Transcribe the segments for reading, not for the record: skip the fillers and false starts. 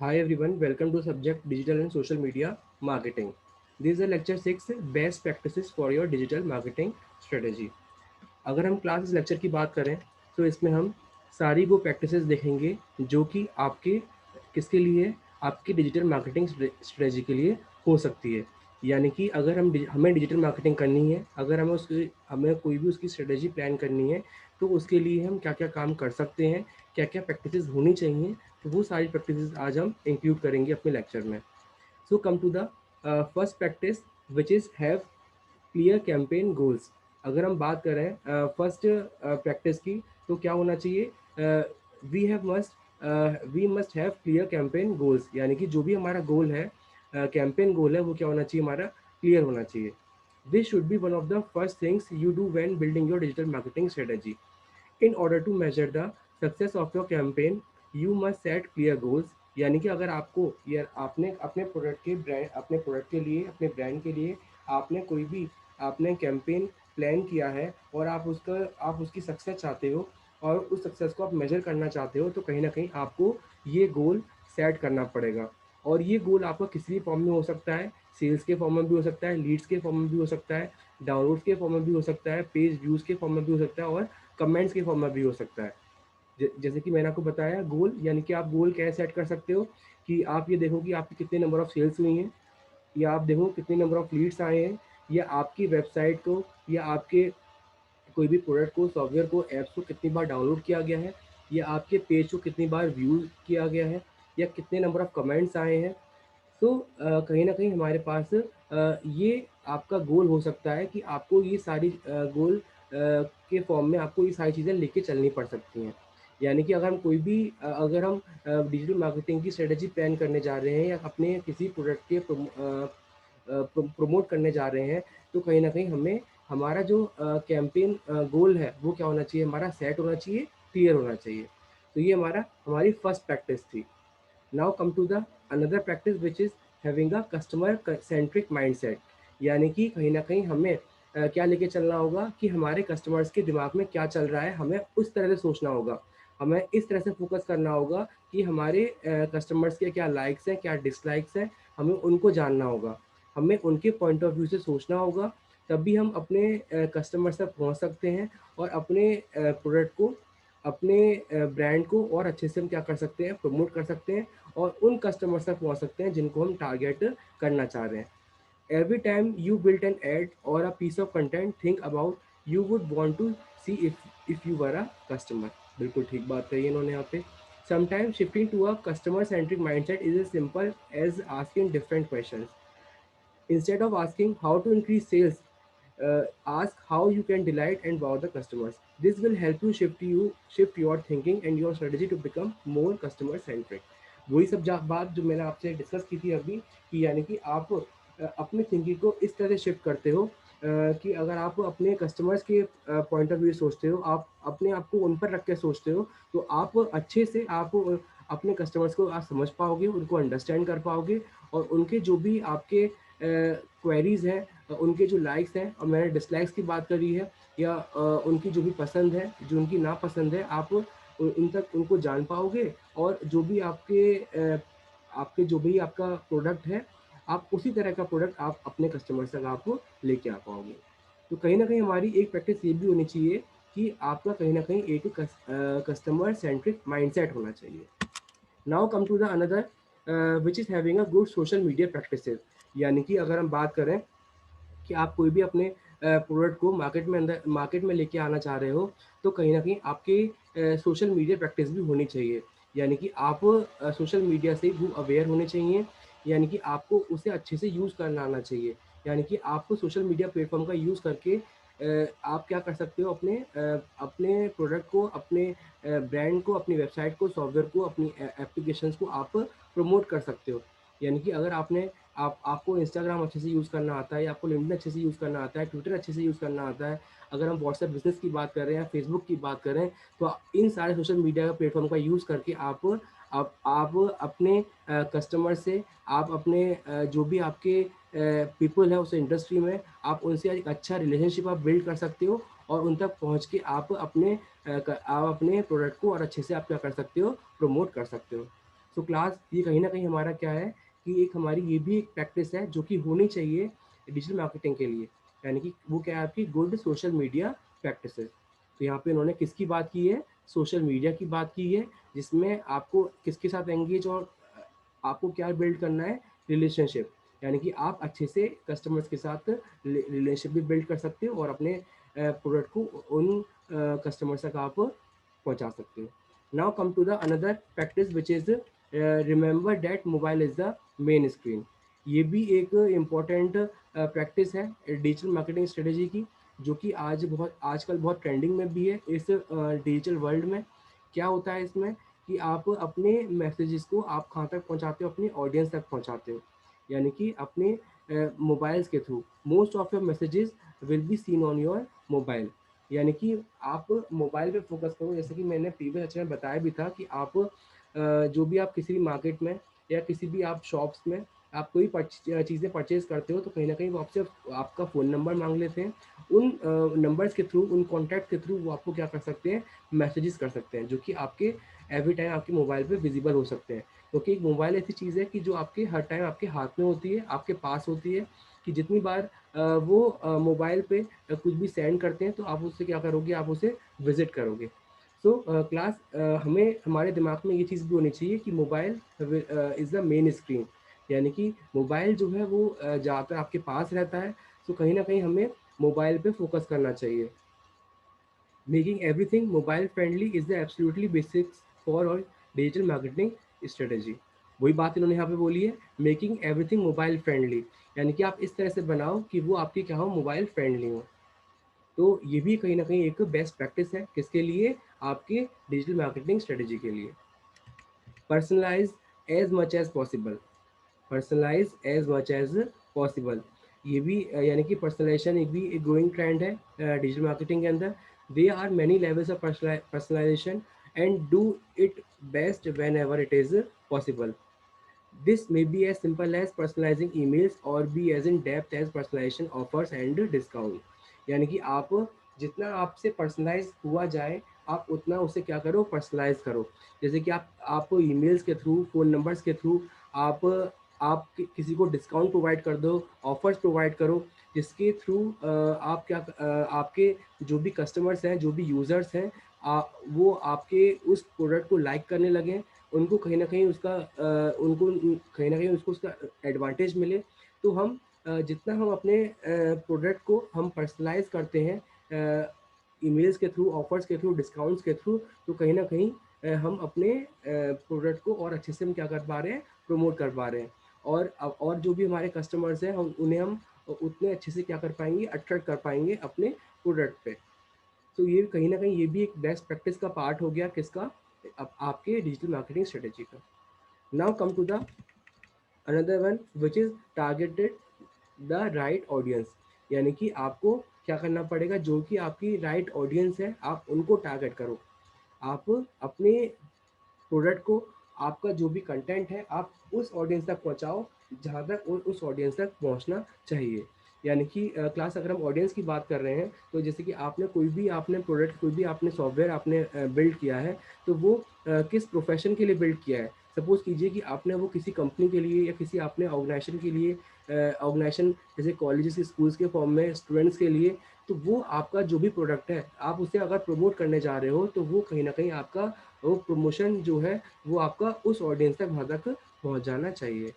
Hi everyone, welcome to subject digital and social media marketing. This is a lecture 6 best practices for your digital marketing strategy. अगर हम class lecture की बात करें तो इसमें हम सारी वो प्रैक्टिसेस देखेंगे जो कि आपके किसके लिए आपकी डिजिटल मार्केटिंग स्ट्रेटजी के लिए हो सकती है। यानी कि अगर हमें डिजिटल मार्केटिंग करनी है, अगर हमें कोई भी उसकी स्ट्रेटजी प्लान करनी है, तो उसके लिए हम क्या क्या काम कर सकते हैं, क्या क्या प्रैक्टिसेस होनी चाहिए, तो वो सारी प्रैक्टिसेस आज हम इंक्लूड करेंगे अपने लेक्चर में। So come to the first practice which is have clear campaign goals. अगर हम बात करें फर्स्ट प्रैक्टिस की, तो क्या होना चाहिए, we must have clear campaign goals. यानी कि जो भी हमारा गोल है, कैंपेन गोल है, वो क्या होना चाहिए, हमारा क्लियर होना चाहिए। This should be one of the first things you do when building your digital marketing strategy. In order to measure the success of your campaign you must set clear goals. यानी कि अगर आपको या आपने अपने product के लिए, अपने ब्रांड के लिए आपने कोई भी आपने कैंपेन प्लान किया है और आप उसकी सक्सेस चाहते हो और उस सक्सेस को आप मेजर करना चाहते हो, तो कहीं ना कहीं आपको ये गोल सेट करना पड़ेगा। और ये गोल आपका किसी भी फॉर्म में हो सकता है, सेल्स के फॉर्म में भी हो सकता है, लीड्स के फॉर्म में भी हो सकता है, डाउनलोड्स के फॉर्म में भी हो सकता है, पेज व्यूज़ के फॉर्म में भी हो सकता है, और कमेंट्स के फॉर्म में भी हो सकता है। जैसे कि मैंने आपको बताया गोल, यानी कि आप गोल कैसे सेट कर सकते हो कि आप ये देखो कि आपकी कितने नंबर ऑफ सेल्स हुई हैं, या आप देखो कितने नंबर ऑफ लीड्स आए हैं, या आपकी वेबसाइट को या आपके कोई भी प्रोडक्ट को, सॉफ्टवेयर को, ऐप्स को कितनी बार डाउनलोड किया गया है, या आपके पेज को कितनी बार व्यू किया गया है, या कितने नंबर ऑफ कमेंट्स आए हैं। तो कहीं न कहीं हमारे पास ये आपका गोल हो सकता है कि आपको ये सारी गोल के फॉर्म में आपको ये सारी चीज़ें लेके चलनी पड़ सकती हैं। यानी कि अगर हम डिजिटल मार्केटिंग की स्ट्रेटजी प्लान करने जा रहे हैं, या अपने किसी प्रोडक्ट के प्रमोट करने जा रहे हैं, तो कहीं न कहीं हमें हमारा जो कैंपेन गोल है, वो क्या होना चाहिए, हमारा सेट होना चाहिए, क्लियर होना चाहिए। तो ये हमारी फर्स्ट प्रैक्टिस थी। Now come to the another practice which is having a customer centric mindset. यानी कि कहीं न कहीं हमें क्या लेके चलना होगा कि हमारे कस्टमर्स के दिमाग में क्या चल रहा है, हमें उस तरह से सोचना होगा। हमें इस तरह से फ़ोकस करना होगा कि हमारे कस्टमर्स के क्या लाइक्स हैं, क्या डिसलाइक्स हैं, हमें उनको जानना होगा। हमें उनके पॉइंट ऑफ व्यू से सोचना होगा, तभी हम अपने कस्टमर्स तक पहुँच सकते हैं, और अपने प्रोडक्ट को, अपने ब्रांड को और अच्छे से हम क्या कर सकते हैं, प्रमोट कर सकते हैं, और उन कस्टमर्स तक पहुँच सकते हैं जिनको हम टारगेट करना चाह रहे हैं। Every time you build an ad or a piece of content, think about you would want to see if you were a customer. बिल्कुल ठीक बात कही इन्होंने यहाँ पे। Sometimes shifting to a customer centric mindset is as simple as asking different questions. Instead of asking how to increase sales, ask how you can delight and wow the customers. This will help you shift your thinking and your strategy to become more customer centric. वही सब बात जो मैंने आपसे discuss की थी अभी, कि यानी कि आप अपनी थिंकिंग को इस तरह से शिफ्ट करते हो कि अगर आप अपने कस्टमर्स के पॉइंट ऑफ व्यू सोचते हो, आप अपने आप को उन पर रख के सोचते हो, तो आप अच्छे से अपने कस्टमर्स को आप समझ पाओगे, उनको अंडरस्टैंड कर पाओगे, और उनके जो भी आपके क्वेरीज़ हैं, उनके जो लाइक्स हैं, और मैंने डिसलाइक्स की बात करी है, या उनकी जो भी पसंद है, जो उनकी नापसंद है, आप उन तक उनको जान पाओगे, और आपके जो भी आपका प्रोडक्ट है, आप उसी तरह का प्रोडक्ट आप अपने कस्टमर्स तक आप लेके आ पाओगे। तो कहीं न कहीं हमारी एक प्रैक्टिस ये भी होनी चाहिए कि आपका कहीं न कहीं एक कस्टमर सेंट्रिक माइंडसेट होना चाहिए। Now come to the another which is having a good social media practices. यानी कि अगर हम बात करें कि आप कोई भी अपने प्रोडक्ट को मार्केट में लेके आना चाह रहे हो, तो कहीं न कहीं आपके सोशल मीडिया प्रैक्टिस भी होनी चाहिए। यानी कि आप सोशल मीडिया से खूब अवेयर होने चाहिए, यानी कि आपको उसे अच्छे से यूज़ करना आना चाहिए। यानी कि आपको सोशल मीडिया प्लेटफ़ॉर्म का यूज़ करके आप क्या कर सकते हो, अपने प्रोडक्ट को, अपने ब्रांड को, अपनी वेबसाइट को, सॉफ्टवेयर को, अपनी एप्लीकेशंस को आप प्रमोट कर सकते हो। यानी कि अगर आपको इंस्टाग्राम अच्छे से यूज़ करना आता है, या आपको लिंक्डइन अच्छे से यूज़ करना आता है, ट्विटर अच्छे से यूज़ करना आता है, अगर हम व्हाट्सएप बिज़नेस की बात कर रहे हैं, या फेसबुक की बात करें, तो इन सारे सोशल मीडिया प्लेटफ़ॉर्म का यूज़ करके आप अपने कस्टमर से, आप अपने जो भी आपके पीपल हैं उस इंडस्ट्री में, आप उनसे एक अच्छा रिलेशनशिप आप बिल्ड कर सकते हो, और उन तक पहुँच के आप अपने प्रोडक्ट को और अच्छे से आप क्या कर सकते हो, प्रमोट कर सकते हो। सो क्लास ये कहीं ना कहीं हमारा क्या है कि एक हमारी ये भी एक प्रैक्टिस है जो कि होनी चाहिए डिजिटल मार्केटिंग के लिए, यानी कि वो क्या है आपकी गुड सोशल मीडिया प्रैक्टिसेस। तो यहाँ पे उन्होंने किसकी बात की है, सोशल मीडिया की बात की है, जिसमें आपको किसके साथ एंगेज और आपको क्या बिल्ड करना है, रिलेशनशिप, यानी कि आप अच्छे से कस्टमर्स के साथ रिलेशनशिप भी बिल्ड कर सकते हो और अपने प्रोडक्ट को उन कस्टमर्स तक आप पहुंचा सकते हो। Now come to the another practice which is remember that mobile is the main screen. ये भी एक इम्पॉर्टेंट प्रैक्टिस है डिजिटल मार्केटिंग स्ट्रेटेजी की, जो कि आजकल बहुत ट्रेंडिंग में भी है इस डिजिटल वर्ल्ड में। क्या होता है इसमें कि आप अपने मैसेजेस को आप कहाँ तक पहुँचाते हो, अपनी ऑडियंस तक पहुँचाते हो, यानी कि अपने मोबाइल्स के through. Most of your messages will be seen on your mobile, यानी कि आप मोबाइल पे फोकस करो। जैसे कि मैंने प्रीवियस लेक्चर में बताया भी था कि आप जो भी आप किसी भी मार्केट में या किसी भी आप शॉप्स में आप कोई चीज़ें परचेज करते हो, तो कहीं ना कहीं वो आपसे आपका फ़ोन नंबर मांग लेते हैं। उन नंबर्स के थ्रू, उन कॉन्टैक्ट के थ्रू वो आपको क्या कर सकते हैं, मैसेजेस कर सकते हैं, जो कि आपके एवरी टाइम आपके मोबाइल पे विजिबल हो सकते हैं। क्योंकि एक मोबाइल ऐसी चीज़ है कि जो आपके हर टाइम आपके हाथ में होती है, आपके पास होती है, कि जितनी बार वो मोबाइल पे कुछ भी सेंड करते हैं तो आप उससे क्या करोगे, आप उसे विजिट करोगे। सो क्लास हमें हमारे दिमाग में ये चीज़ भी होनी चाहिए कि mobile is the main screen, यानी कि मोबाइल जो है वो ज़्यादातर आपके पास रहता है। सो कहीं ना कहीं हमें मोबाइल पे फोकस करना चाहिए। Making everything mobile friendly is the absolutely basics for all digital marketing strategy। वही बात इन्होंने यहाँ पे बोली है, मेकिंग एवरीथिंग मोबाइल फ्रेंडली, यानी कि आप इस तरह से बनाओ कि वो आपकी क्या हो, मोबाइल फ्रेंडली हो। तो ये भी कहीं ना कहीं एक बेस्ट प्रैक्टिस है, किसके लिए, आपके डिजिटल मार्केटिंग स्ट्रेटेजी के लिए। Personalise as much as possible, personalise as much as possible, ये भी यानी कि पर्सनलाइजेशन एक भी एक ग्रोइंग ट्रेंड है डिजिटल मार्केटिंग के अंदर। There are many levels of personalisation and do it best whenever it is possible. This may be as simple as personalizing emails or be as in depth as personalization offers and discount। यानी कि आप जितना आपसे personalise हुआ जाए, आप उतना उसे क्या करो, पर्सनलाइज करो। जैसे कि आप ईमेल्स के थ्रू, फ़ोन नंबर्स के थ्रू आप किसी को डिस्काउंट प्रोवाइड कर दो, ऑफर्स प्रोवाइड करो, जिसके थ्रू आप आपके जो भी कस्टमर्स हैं, जो भी यूज़र्स हैं, वो आपके उस प्रोडक्ट को लाइक करने लगें, उनको कहीं न कहीं उसका उनको कहीं न कहीं उसको उसका एडवांटेज मिले। तो हम जितना हम अपने प्रोडक्ट को हम पर्सनलाइज़ करते हैं ईमेल्स के थ्रू, ऑफ़र्स के थ्रू, डिस्काउंट्स के थ्रू, तो कहीं न कहीं हम अपने प्रोडक्ट को और अच्छे से हम क्या कर पा रहे हैं, प्रमोट कर पा रहे हैं। और जो भी हमारे कस्टमर्स हैं, हम उन्हें हम उतने अच्छे से क्या कर पाएँगे, अट्रैक्ट कर पाएँगे अपने प्रोडक्ट पे। तो ये कहीं न कहीं ये भी एक बेस्ट प्रैक्टिस का पार्ट हो गया, किसका? आपके डिजिटल मार्केटिंग स्ट्रेटेजी का। Now come to the another one which is targeted the right audience, यानी कि आपको क्या करना पड़ेगा, जो कि आपकी राइट ऑडियंस है, आप उनको टारगेट करो। आप अपने प्रोडक्ट को, आपका जो भी कंटेंट है, आप उस ऑडियंस तक पहुंचाओ जहां तक उस ऑडियंस तक पहुंचना चाहिए। यानी कि क्लास अगर हम ऑडियंस की बात कर रहे हैं, तो जैसे कि आपने कोई भी आपने प्रोडक्ट, कोई भी आपने सॉफ्टवेयर आपने बिल्ड किया है, तो वो किस प्रोफेशन के लिए बिल्ड किया है। सपोज कीजिए कि आपने वो किसी कंपनी के लिए या किसी आपने ऑर्गेनाइजेशन के लिए, ऑर्गेनाइजेशन जैसे कॉलेजेस स्कूल्स के फॉर्म में स्टूडेंट्स के लिए, तो वो आपका जो भी प्रोडक्ट है, आप उसे अगर प्रमोट करने जा रहे हो, तो वो कहीं ना कहीं आपका वो प्रमोशन जो है वो आपका उस ऑडियंस तक वहाँ तक पहुँच जाना चाहिए।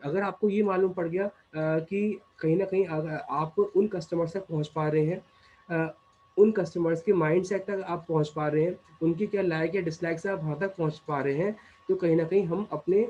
अगर आपको ये मालूम पड़ गया कि कहीं न कहीं अगर आप उन कस्टमर्स तक पहुँच पा रहे हैं, उन कस्टमर्स के माइंडसेट तक आप पहुँच पा रहे हैं, उनके क्या लाइक या डिसलाइक से आप वहाँ तक पहुँच पा रहे हैं, तो कहीं न कहीं हम अपने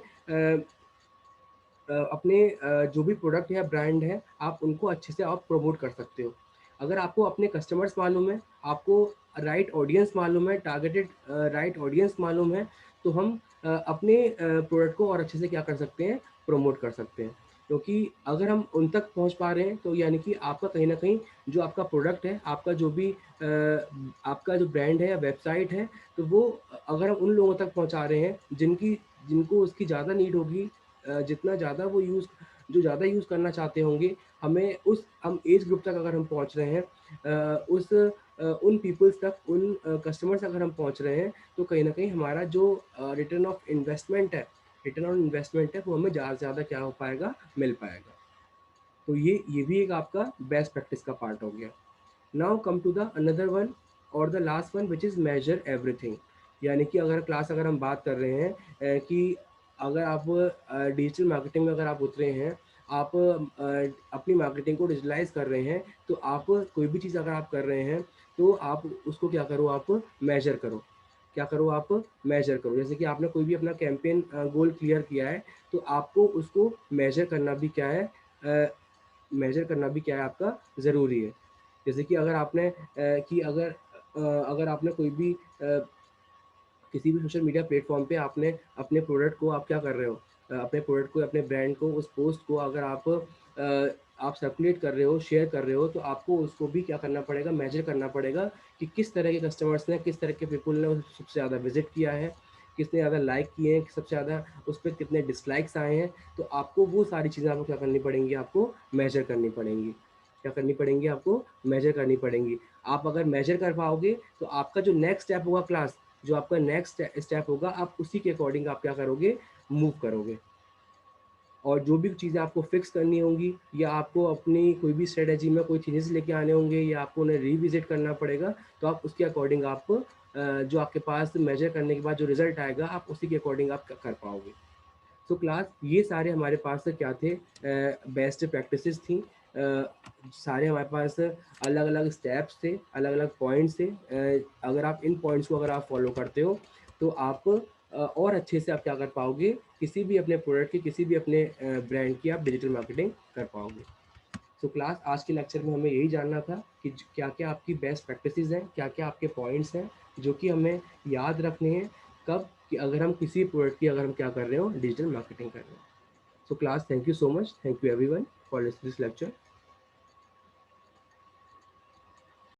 जो भी प्रोडक्ट या ब्रांड है, आप उनको अच्छे से आप प्रमोट कर सकते हो। अगर आपको अपने कस्टमर्स मालूम है, आपको राइट ऑडियंस मालूम है, टारगेटेड राइट ऑडियंस मालूम है, तो हम अपने प्रोडक्ट को और अच्छे से क्या कर सकते हैं, प्रमोट कर सकते हैं। क्योंकि अगर हम उन तक पहुँच पा रहे हैं, तो यानी कि आपका कहीं न कहीं जो आपका प्रोडक्ट है, आपका जो भी आपका जो ब्रांड है या वेबसाइट है, तो वो अगर हम उन लोगों तक पहुँचा रहे हैं, जिनको उसकी ज़्यादा नीड होगी, जितना ज़्यादा वो जो ज़्यादा यूज़ करना चाहते होंगे, हम एज ग्रुप तक अगर हम पहुँच रहे हैं, उस उन पीपल्स तक, उन कस्टमर्स अगर हम पहुंच रहे हैं, तो कहीं ना कहीं हमारा जो रिटर्न ऑफ इन्वेस्टमेंट है, रिटर्न ऑन इन्वेस्टमेंट है, वो हमें ज़्यादा से ज़्यादा क्या हो पाएगा, मिल पाएगा। तो ये भी एक आपका बेस्ट प्रैक्टिस का पार्ट हो गया। Now come to the another one और the last one which is measure everything. यानी कि अगर हम बात कर रहे हैं कि अगर आप डिजिटल मार्केटिंग में अगर आप उतरे हैं, आप अपनी मार्केटिंग को डिजिटलाइज कर रहे हैं, तो आप कोई भी चीज़ अगर आप कर रहे हैं, तो आप उसको क्या करो, आप मेजर करो। क्या करो, आप मेजर करो। जैसे कि आपने कोई भी अपना कैंपेन गोल क्लियर किया है, तो आपको उसको मेजर करना भी क्या है, मेजर करना भी क्या है आपका ज़रूरी है। जैसे कि अगर आपने अगर आपने कोई भी किसी भी सोशल मीडिया प्लेटफॉर्म पे आपने अपने प्रोडक्ट को आप क्या कर रहे हो, अपने प्रोडक्ट को, अपने ब्रांड को, उस पोस्ट को अगर आप सर्कुलेट कर रहे हो, शेयर कर रहे हो, तो आपको उसको भी क्या करना पड़ेगा, मेजर करना पड़ेगा कि किस तरह के कस्टमर्स ने, किस तरह के पीपल ने उसे सबसे ज़्यादा विजिट किया है, किसने ज़्यादा लाइक किए हैं, सबसे ज़्यादा उस पर कितने डिसलाइक्स आए हैं। तो आपको वो सारी चीज़ें आपको क्या करनी पड़ेंगी, आपको मेजर करनी पड़ेंगी। क्या करनी पड़ेंगी, आपको मेजर करनी पड़ेंगी। आप अगर मेजर कर पाओगे, तो आपका जो नेक्स्ट स्टेप होगा क्लास, जो आपका नेक्स्ट स्टेप होगा, आप उसी के अकॉर्डिंग आप क्या करोगे, मूव करोगे। और जो भी चीज़ें आपको फिक्स करनी होंगी, या आपको अपनी कोई भी स्ट्रेटजी में कोई चेंजेस लेके आने होंगे, या आपको उन्हें रिविजिट करना पड़ेगा, तो आप उसके अकॉर्डिंग आप जो आपके पास मेजर करने के बाद जो रिजल्ट आएगा, आप उसी के अकॉर्डिंग आप कर पाओगे। तो क्लास ये सारे हमारे पास क्या थे, बेस्ट प्रैक्टिसेस थी। सारे हमारे पास अलग अलग स्टेप्स थे, अलग अलग पॉइंट्स थे। अगर आप इन पॉइंट्स को अगर आप फॉलो करते हो, तो आप और अच्छे से आप क्या कर पाओगे, किसी भी अपने प्रोडक्ट की, किसी भी अपने ब्रांड की आप डिजिटल मार्केटिंग कर पाओगे। तो क्लास आज के लेक्चर में हमें यही जानना था कि क्या क्या आपकी बेस्ट प्रैक्टिसेस हैं, क्या क्या आपके पॉइंट्स हैं जो कि हमें याद रखने हैं, कब कि अगर हम किसी प्रोडक्ट की अगर हम क्या कर रहे हो, डिजिटल मार्केटिंग कर रहे हो। So class, thank you so much. Thank you everyone for listening to this lecture.